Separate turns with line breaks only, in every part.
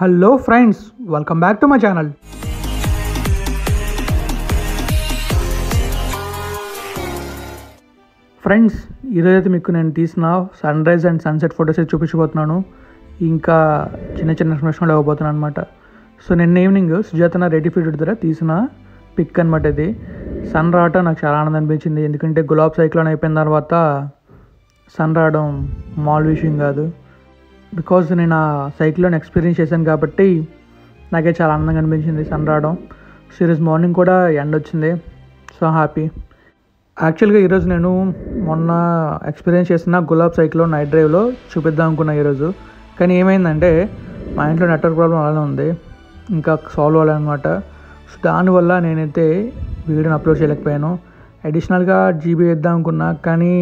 Hello friends, welcome back to my channel. Friends, ఈరోజైతే మీకు నేను తీసిన sunrise and sunset photos అయితే చూపించబోతున్నాను. ఇంకా చిన్న చిన్న ఇన్ఫర్మేషన్ ఇవ్వబోతున్నాను అనమాట. సో నిన్న ఈవినింగ్ సుజాత రెడ్డి ఫీల్డ్ దగ్గర తీసిన పిక్ అనమాట. ఇది సన్ రావటం నాకు చాలా ఆనందం అనిపించింది. ఎందుకంటే గులాబ్ సైక్లోన్ అయిపోయిన తర్వాత సన్ రావడం మామూలు విషయం కాదు. బికాజ్ నేను ఆ సైక్లోన్ ఎక్స్పీరియన్స్ చేశాను కాబట్టి నాకే చాలా ఆనందంగా అనిపించింది సన్ రావడం. సో ఈరోజు మార్నింగ్ కూడా ఎండ వచ్చింది. So happy. యాక్చువల్గా ఈరోజు నేను మొన్న ఎక్స్పీరియన్స్ చేసిన గులాబ్ సైక్లోన్ నైట్ డ్రైవ్లో చూపిద్దాం అనుకున్నా ఈరోజు. కానీ ఏమైందంటే మా ఇంట్లో నెట్వర్క్ ప్రాబ్లం అలానే ఉంది, ఇంకా సాల్వ్ అవ్వాలన్నమాట. సో దానివల్ల నేనైతే వీడియోని అప్లోడ్ చేయలేకపోయాను. అడిషనల్గా జీబీ వేద్దాం అనుకున్నా, కానీ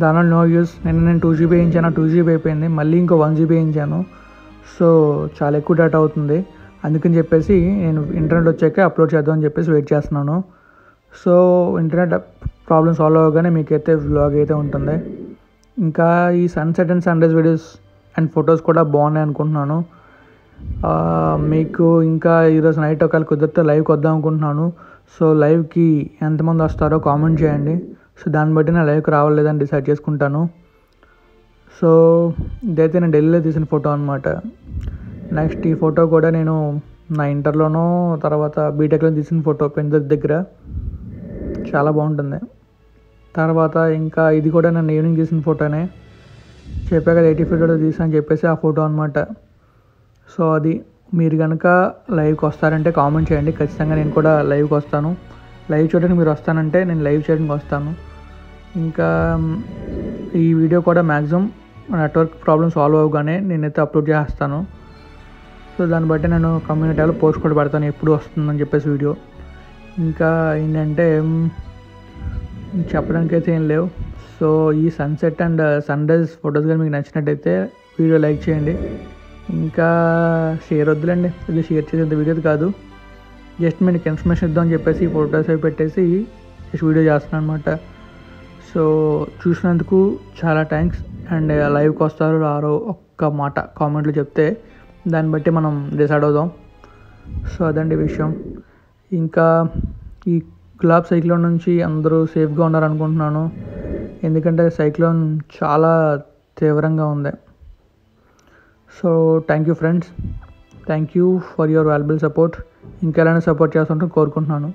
దానివల్ల నో యూస్. నేను 2GB వేయించాను, 2GB అయిపోయింది. మళ్ళీ ఇంకో 1GB వేయించాను. సో చాలా ఎక్కువ డేటా అవుతుంది. అందుకని చెప్పేసి నేను ఇంటర్నెట్ వచ్చాక అప్లోడ్ చేద్దామని చెప్పేసి వెయిట్ చేస్తున్నాను. సో ఇంటర్నెట్ ప్రాబ్లమ్ సాల్వ్ అవ్వగానే మీకైతే వ్లాగ్ అయితే ఉంటుంది. ఇంకా ఈ sunset and sunrise videos and photos కూడా బాగున్నాయి అనుకుంటున్నాను. మీకు ఇంకా ఈరోజు నైట్ ఒకవేళ కుదిరితే లైవ్కి వద్దాం అనుకుంటున్నాను. సో లైవ్కి ఎంతమంది వస్తారో కామెంట్ చేయండి. సో దాన్ని బట్టి నేను లైవ్కి రావాలేదని డిసైడ్ చేసుకుంటాను. సో ఇదైతే నేను ఢిల్లీలో తీసిన ఫోటో అనమాట. నెక్స్ట్ ఈ ఫోటో కూడా నేను నా ఇంటర్లోనో తర్వాత బీటెక్లో తీసిన ఫోటో పెందర్ దగ్గర. చాలా బాగుంటుంది. తర్వాత ఇంకా ఇది కూడా నేను ఈవినింగ్ తీసిన ఫోటోనే. చెప్పాక 80 ఫీట్ తీసా అని చెప్పేసి ఆ ఫోటో అనమాట. సో అది మీరు కనుక లైవ్కి వస్తారంటే కామెంట్ చేయండి. ఖచ్చితంగా నేను కూడా లైవ్కి వస్తాను. లైవ్ చూడడానికి మీరు వస్తానంటే నేను లైవ్ చేయడానికి వస్తాను. ఇంకా ఈ వీడియో కూడా మ్యాక్సిమం నెట్వర్క్ ప్రాబ్లమ్ సాల్వ్ అవ్వగానే నేనైతే అప్లోడ్ చేస్తాను. సో దాన్ని బట్టి నేను కమ్యూనిటీలో పోస్ట్ కూడా పెడతాను ఎప్పుడు వస్తుందని చెప్పేసి వీడియో. ఇంకా ఏంటంటే చెప్పడానికి అయితే ఏం లేవు. సో ఈ sunset and sunrise photos కానీ మీకు నచ్చినట్టయితే వీడియో లైక్ చేయండి. ఇంకా షేర్ వద్దులండి, ఇది షేర్ చేసేంత వీడియో కాదు. జస్ట్ మీకు ఇన్ఫర్మేషన్ ఇద్దామని చెప్పేసి ఫొటోస్ అవి పెట్టేసి జస్ట్ వీడియో చేస్తున్నాను అనమాట. సో చూసినందుకు చాలా థ్యాంక్స్. అండ్ లైవ్కి వస్తారో రారో ఒక్క మాట కామెంట్లో చెప్తే దాన్ని బట్టి మనం డిసైడ్ అవుదాం. సో అదండి విషయం. ఇంకా ఈ గులాబ్ సైక్లోన్ నుంచి అందరూ సేఫ్గా ఉన్నారనుకుంటున్నాను. ఎందుకంటే సైక్లోన్ చాలా తీవ్రంగా ఉంది. So thank you friends, thank you for your valuable support. ఇంకా ఎలానే సపోర్ట్ చేస్తుంటే కోరుకుంటున్నాను.